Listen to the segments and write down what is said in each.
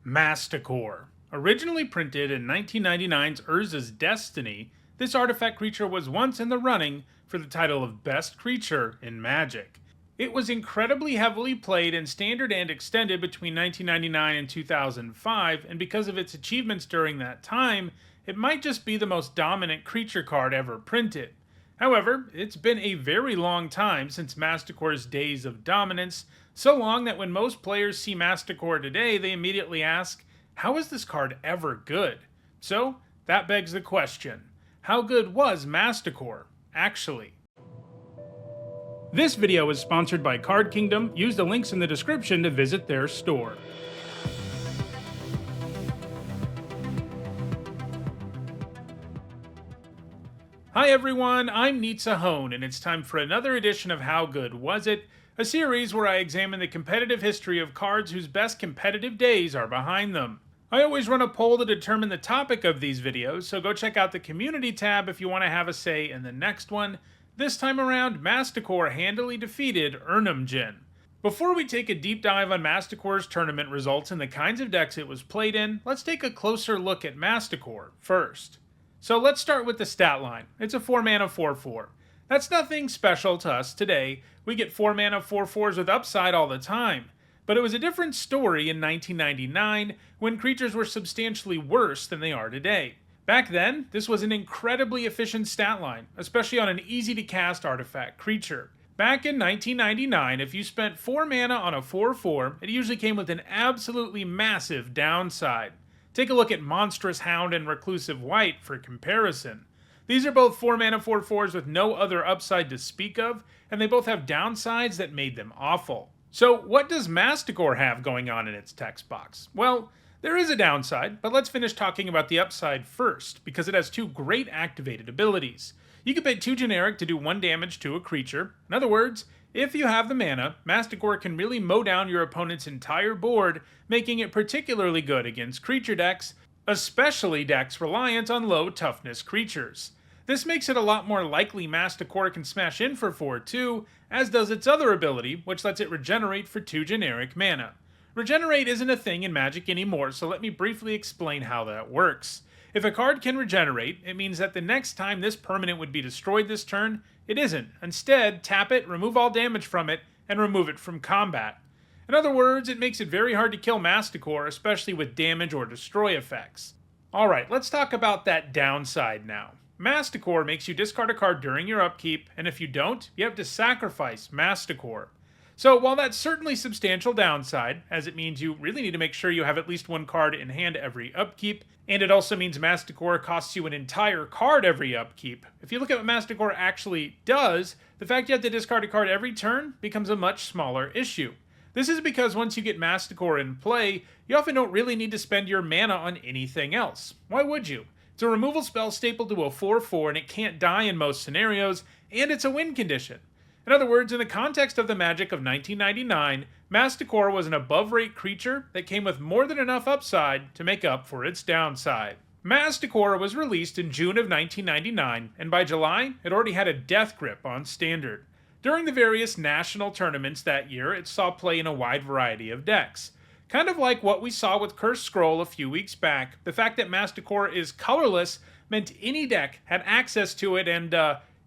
Masticore. Originally printed in 1999's Urza's Destiny, this artifact creature was once in the running for the title of Best Creature in Magic. It was incredibly heavily played in Standard and Extended between 1999 and 2005, and because of its achievements during that time, it might just be the most dominant creature card ever printed. However, it's been a very long time since Masticore's days of dominance, so long that when most players see Masticore today, they immediately ask, how is this card ever good? So, that begs the question, how good was Masticore, actually? This video is sponsored by Card Kingdom. Use the links in the description to visit their store. Hi everyone, I'm Hone, and it's time for another edition of How Good Was It?, a series where I examine the competitive history of cards whose best competitive days are behind them. I always run a poll to determine the topic of these videos, so go check out the community tab if you want to have a say in the next one. This time around, Masticore handily defeated Urnamjin. Before we take a deep dive on Masticore's tournament results and the kinds of decks it was played in, let's take a closer look at Masticore first. So let's start with the stat line. It's a 4-mana 4/4. That's nothing special to us today. We get 4-mana 4/4s with upside all the time. But it was a different story in 1999, when creatures were substantially worse than they are today. Back then, this was an incredibly efficient stat line, especially on an easy-to-cast artifact creature. Back in 1999, if you spent 4 mana on a 4/4, it usually came with an absolutely massive downside. Take a look at Monstrous Hound and Reclusive White for comparison. These are both 4-mana 4/4s with no other upside to speak of, and they both have downsides that made them awful. So what does Masticore have going on in its text box? Well, there is a downside, but let's finish talking about the upside first, because it has 2 great activated abilities. You can pay 2 generic to do 1 damage to a creature. In other words, if you have the mana, Masticore can really mow down your opponent's entire board, making it particularly good against creature decks, especially decks reliant on low toughness creatures. This makes it a lot more likely Masticore can smash in for 4 too, as does its other ability, which lets it regenerate for 2 generic mana. Regenerate isn't a thing in Magic anymore, so let me briefly explain how that works. If a card can regenerate, it means that the next time this permanent would be destroyed this turn, it isn't. Instead, tap it, remove all damage from it, and remove it from combat. In other words, it makes it very hard to kill Masticore, especially with damage or destroy effects. Alright, let's talk about that downside now. Masticore makes you discard a card during your upkeep, and if you don't, you have to sacrifice Masticore. So while that's certainly substantial downside, as it means you really need to make sure you have at least 1 card in hand every upkeep, and it also means Masticore costs you an entire card every upkeep, if you look at what Masticore actually does, the fact you have to discard a card every turn becomes a much smaller issue. This is because once you get Masticore in play, you often don't really need to spend your mana on anything else. Why would you? It's a removal spell stapled to a 4/4 and it can't die in most scenarios, and it's a win condition. In other words, in the context of the Magic of 1999, Masticore was an above-rate creature that came with more than enough upside to make up for its downside. Masticore was released in June of 1999, and by July, it already had a death grip on Standard. During the various national tournaments that year, it saw play in a wide variety of decks. Kind of like what we saw with Cursed Scroll a few weeks back, the fact that Masticore is colorless meant any deck had access to it, and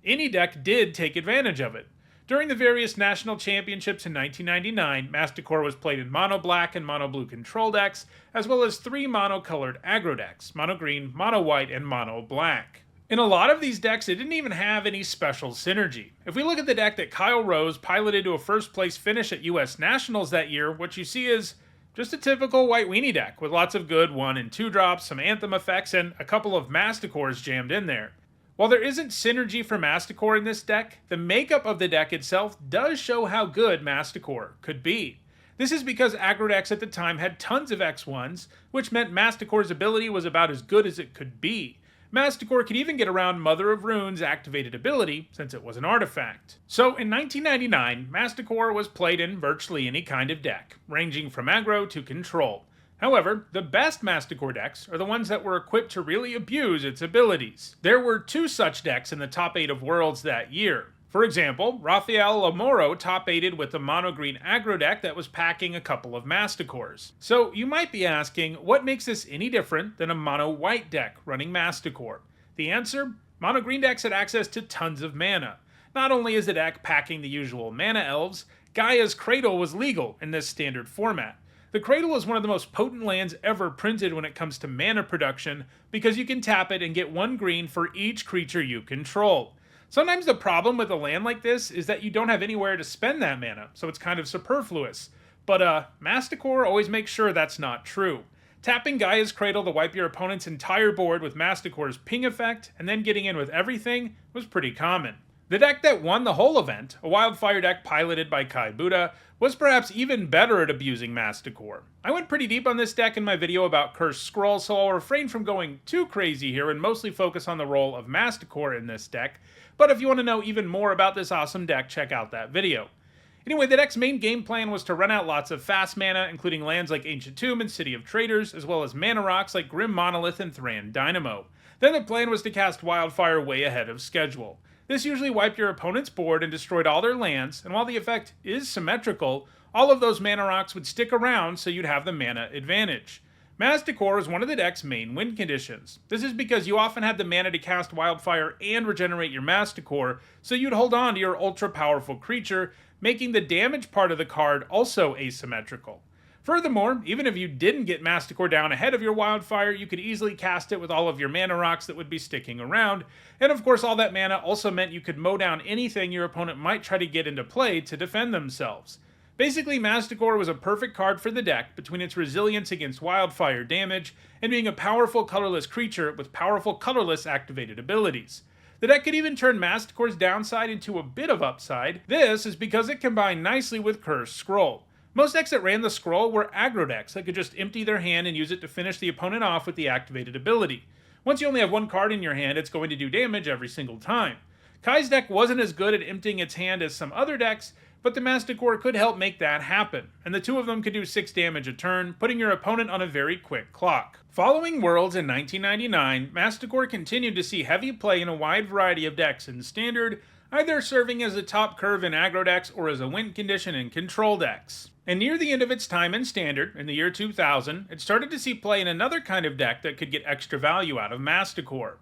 any deck did take advantage of it. During the various national championships in 1999, Masticore was played in mono black and mono blue control decks, as well as 3 mono colored aggro decks, mono green, mono white, and mono black. In a lot of these decks, it didn't even have any special synergy. If we look at the deck that Kyle Rose piloted to a first place finish at US Nationals that year, what you see is just a typical white weenie deck with lots of good 1 and 2 drops, some Anthem effects, and a couple of Masticores jammed in there. While there isn't synergy for Masticore in this deck, the makeup of the deck itself does show how good Masticore could be. This is because aggro decks at the time had tons of X1s, which meant Masticore's ability was about as good as it could be. Masticore could even get around Mother of Rune's activated ability, since it was an artifact. So in 1999, Masticore was played in virtually any kind of deck, ranging from aggro to control. However, the best Masticore decks are the ones that were equipped to really abuse its abilities. There were 2 such decks in the top 8 of Worlds that year. For example, Rafael Lamoro top-aided with the mono-green aggro deck that was packing a couple of Masticores. So you might be asking, what makes this any different than a mono-white deck running Masticore? The answer? Mono-green decks had access to tons of mana. Not only is the deck packing the usual mana elves, Gaia's Cradle was legal in this standard format. The Cradle is one of the most potent lands ever printed when it comes to mana production because you can tap it and get 1 green for each creature you control. Sometimes the problem with a land like this is that you don't have anywhere to spend that mana, so it's kind of superfluous. But Masticore always makes sure that's not true. Tapping Gaia's Cradle to wipe your opponent's entire board with Masticore's ping effect, and then getting in with everything, was pretty common. The deck that won the whole event, a Wildfire deck piloted by Kai Buddha, was perhaps even better at abusing Masticore. I went pretty deep on this deck in my video about Cursed Scroll, so I'll refrain from going too crazy here and mostly focus on the role of Masticore in this deck, but if you want to know even more about this awesome deck, check out that video. Anyway, the deck's main game plan was to run out lots of fast mana, including lands like Ancient Tomb and City of Traders, as well as mana rocks like Grim Monolith and Thran Dynamo. Then the plan was to cast Wildfire way ahead of schedule. This usually wiped your opponent's board and destroyed all their lands, and while the effect is symmetrical, all of those mana rocks would stick around so you'd have the mana advantage. Masticore is one of the deck's main win conditions. This is because you often had the mana to cast Wildfire and regenerate your Masticore, so you'd hold on to your ultra powerful creature, making the damage part of the card also asymmetrical. Furthermore, even if you didn't get Masticore down ahead of your Wildfire, you could easily cast it with all of your mana rocks that would be sticking around, and of course all that mana also meant you could mow down anything your opponent might try to get into play to defend themselves. Basically, Masticore was a perfect card for the deck between its resilience against Wildfire damage and being a powerful colorless creature with powerful colorless activated abilities. The deck could even turn Masticore's downside into a bit of upside. This is because it combined nicely with Cursed Scroll. Most decks that ran the scroll were aggro decks that could just empty their hand and use it to finish the opponent off with the activated ability. Once you only have 1 card in your hand, it's going to do damage every single time. Kai's deck wasn't as good at emptying its hand as some other decks, but the Masticore could help make that happen, and the two of them could do 6 damage a turn, putting your opponent on a very quick clock. Following Worlds in 1999, Masticore continued to see heavy play in a wide variety of decks in Standard, either serving as a top curve in aggro decks or as a win condition in control decks. And near the end of its time in Standard, in the year 2000, it started to see play in another kind of deck that could get extra value out of Masticore.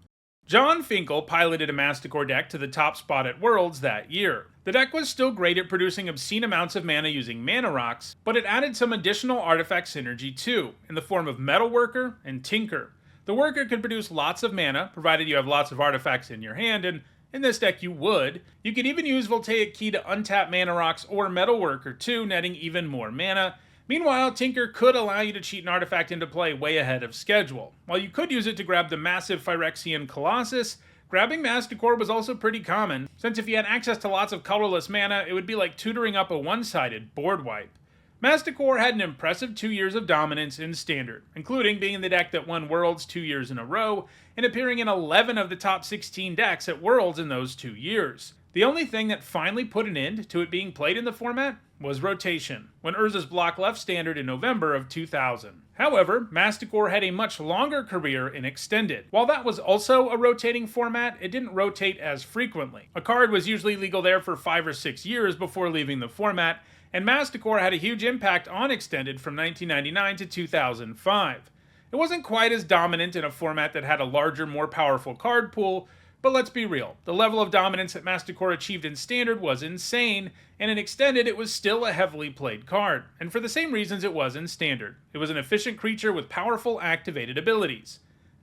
John Finkel piloted a Masticore deck to the top spot at Worlds that year. The deck was still great at producing obscene amounts of mana using mana rocks, but it added some additional artifact synergy too, in the form of Metalworker and Tinker. The Worker could produce lots of mana, provided you have lots of artifacts in your hand, and in this deck you would. You could even use Voltaic Key to untap mana rocks or Metalworker too, netting even more mana. Meanwhile, Tinker could allow you to cheat an artifact into play way ahead of schedule. While you could use it to grab the massive Phyrexian Colossus, grabbing Masticore was also pretty common, since if you had access to lots of colorless mana, it would be like tutoring up a one-sided board wipe. Masticore had an impressive 2 years of dominance in Standard, including being the deck that won Worlds 2 years in a row, and appearing in 11 of the top 16 decks at Worlds in those 2 years. The only thing that finally put an end to it being played in the format was rotation, when Urza's block left Standard in November of 2000. However, Masticore had a much longer career in Extended. While that was also a rotating format, it didn't rotate as frequently. A card was usually legal there for 5 or 6 years before leaving the format, and Masticore had a huge impact on Extended from 1999 to 2005. It wasn't quite as dominant in a format that had a larger, more powerful card pool, but let's be real, the level of dominance that Masticore achieved in Standard was insane, and in Extended it was still a heavily played card, and for the same reasons it was in Standard. It was an efficient creature with powerful activated abilities.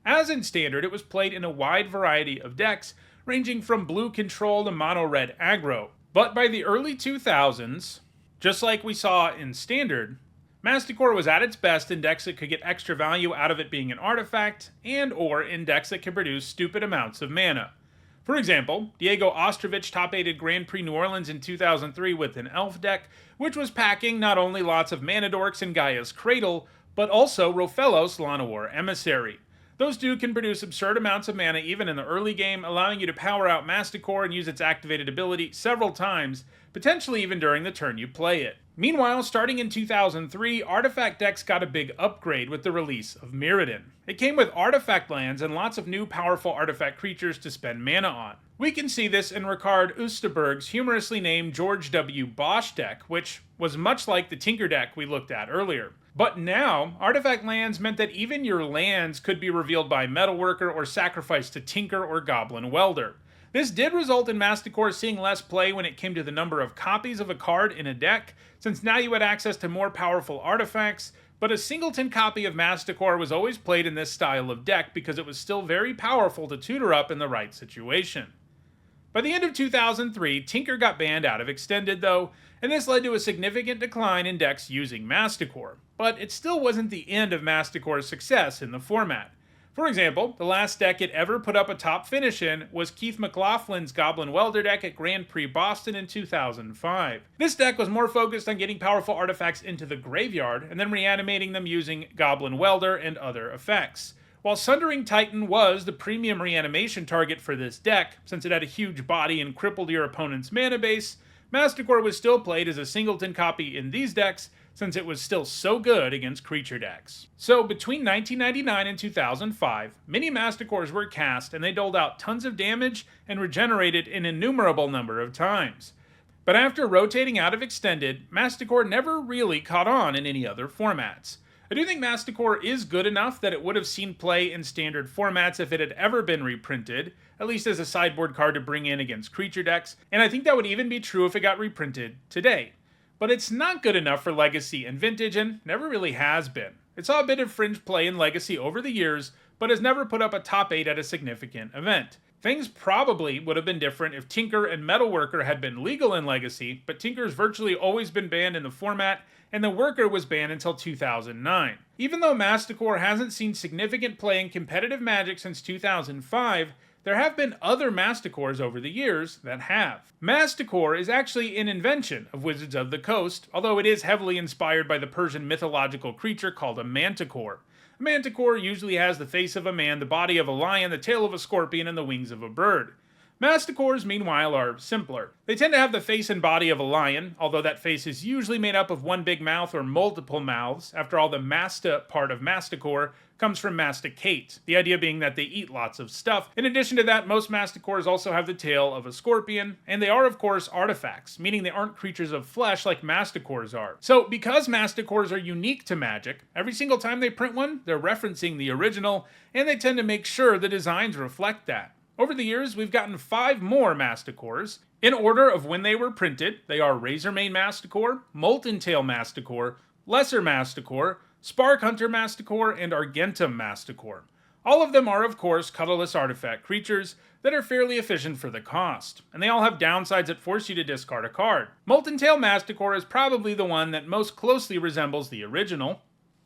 As in Standard, it was played in a wide variety of decks, ranging from blue control to mono-red aggro. But by the early 2000s, just like we saw in Standard, Masticore was at its best in decks that could get extra value out of it being an artifact, and or in decks that could produce stupid amounts of mana. For example, Diego Ostrovich top-aided Grand Prix New Orleans in 2003 with an Elf deck, which was packing not only lots of mana dorks and Gaia's Cradle, but also Rofellos Llanowar Emissary. Those two can produce absurd amounts of mana even in the early game, allowing you to power out Masticore and use its activated ability several times, potentially even during the turn you play it. Meanwhile, starting in 2003, artifact decks got a big upgrade with the release of Mirrodin. It came with artifact lands and lots of new powerful artifact creatures to spend mana on. We can see this in Ricard Oosterberg's humorously named George W. Bosch deck, which was much like the Tinker deck we looked at earlier. But now, artifact lands meant that even your lands could be revealed by Metalworker or sacrificed to Tinker or Goblin Welder. This did result in Masticore seeing less play when it came to the number of copies of a card in a deck, since now you had access to more powerful artifacts, but a singleton copy of Masticore was always played in this style of deck because it was still very powerful to tutor up in the right situation. By the end of 2003, Tinker got banned out of Extended though, and this led to a significant decline in decks using Masticore, but it still wasn't the end of Masticore's success in the format. For example, the last deck it ever put up a top finish in was Keith McLaughlin's Goblin Welder deck at Grand Prix Boston in 2005. This deck was more focused on getting powerful artifacts into the graveyard and then reanimating them using Goblin Welder and other effects. While Sundering Titan was the premium reanimation target for this deck, since it had a huge body and crippled your opponent's mana base, Masticore was still played as a singleton copy in these decks, since it was still so good against creature decks. So between 1999 and 2005, many Masticores were cast and they doled out tons of damage and regenerated an innumerable number of times. But after rotating out of Extended, Masticore never really caught on in any other formats. I do think Masticore is good enough that it would have seen play in standard formats if it had ever been reprinted, at least as a sideboard card to bring in against creature decks, and I think that would even be true if it got reprinted today. But it's not good enough for Legacy and Vintage, and never really has been. It saw a bit of fringe play in Legacy over the years, but has never put up a top 8 at a significant event. Things probably would have been different if Tinker and Metalworker had been legal in Legacy, but Tinker's virtually always been banned in the format, and the Worker was banned until 2009. Even though Masticore hasn't seen significant play in competitive Magic since 2005, there have been other Masticores over the years that have. Masticore is actually an invention of Wizards of the Coast, although it is heavily inspired by the Persian mythological creature called a Manticore. A Manticore usually has the face of a man, the body of a lion, the tail of a scorpion, and the wings of a bird. Masticores, meanwhile, are simpler. They tend to have the face and body of a lion, although that face is usually made up of one big mouth or multiple mouths. After all, the masta part of Masticore comes from masticate, the idea being that they eat lots of stuff. In addition to that, most Masticores also have the tail of a scorpion, and they are, of course, artifacts, meaning they aren't creatures of flesh like Masticores are. So, because Masticores are unique to Magic, every single time they print one, they're referencing the original, and they tend to make sure the designs reflect that. Over the years, we've gotten 5 more Masticores. In order of when they were printed, they are Razormane Masticore, Molten Tail Masticore, Lesser Masticore, Spark Hunter Masticore, and Argentum Masticore. All of them are, of course, colorless artifact creatures that are fairly efficient for the cost, and they all have downsides that force you to discard a card. Molten Tail Masticore is probably the one that most closely resembles the original,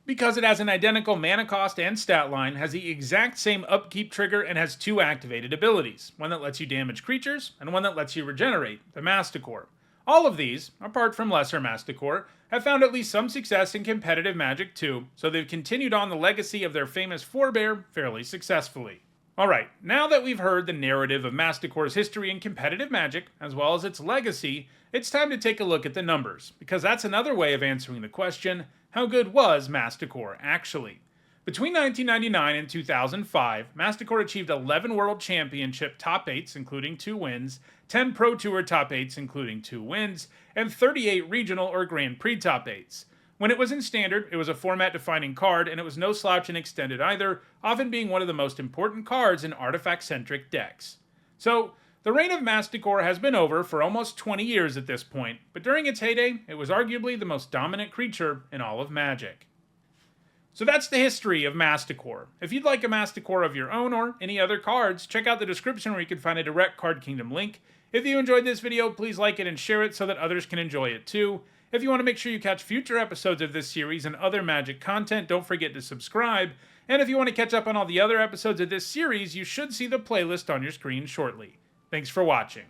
because it has an identical mana cost and stat line, has the exact same upkeep trigger, and has 2 activated abilities, one that lets you damage creatures, and one that lets you regenerate, the Masticore. All of these, apart from Lesser Masticore, have found at least some success in competitive Magic too, so they've continued on the legacy of their famous forebear fairly successfully. Alright, now that we've heard the narrative of Masticore's history in competitive Magic, as well as its legacy, it's time to take a look at the numbers, because that's another way of answering the question, how good was Masticore actually? Between 1999 and 2005, Masticore achieved 11 World Championship top 8s, including 2 wins, 10 Pro Tour top 8s, including 2 wins, and 38 Regional or Grand Prix top 8s. When it was in Standard, it was a format-defining card, and it was no slouch in Extended either, often being one of the most important cards in artifact-centric decks. So, the reign of Masticore has been over for almost 20 years at this point, but during its heyday, it was arguably the most dominant creature in all of Magic. So that's the history of Masticore. If you'd like a Masticore of your own or any other cards, check out the description where you can find a direct Card Kingdom link. If you enjoyed this video, please like it and share it so that others can enjoy it too. If you want to make sure you catch future episodes of this series and other Magic content, don't forget to subscribe. And if you want to catch up on all the other episodes of this series, you should see the playlist on your screen shortly. Thanks for watching.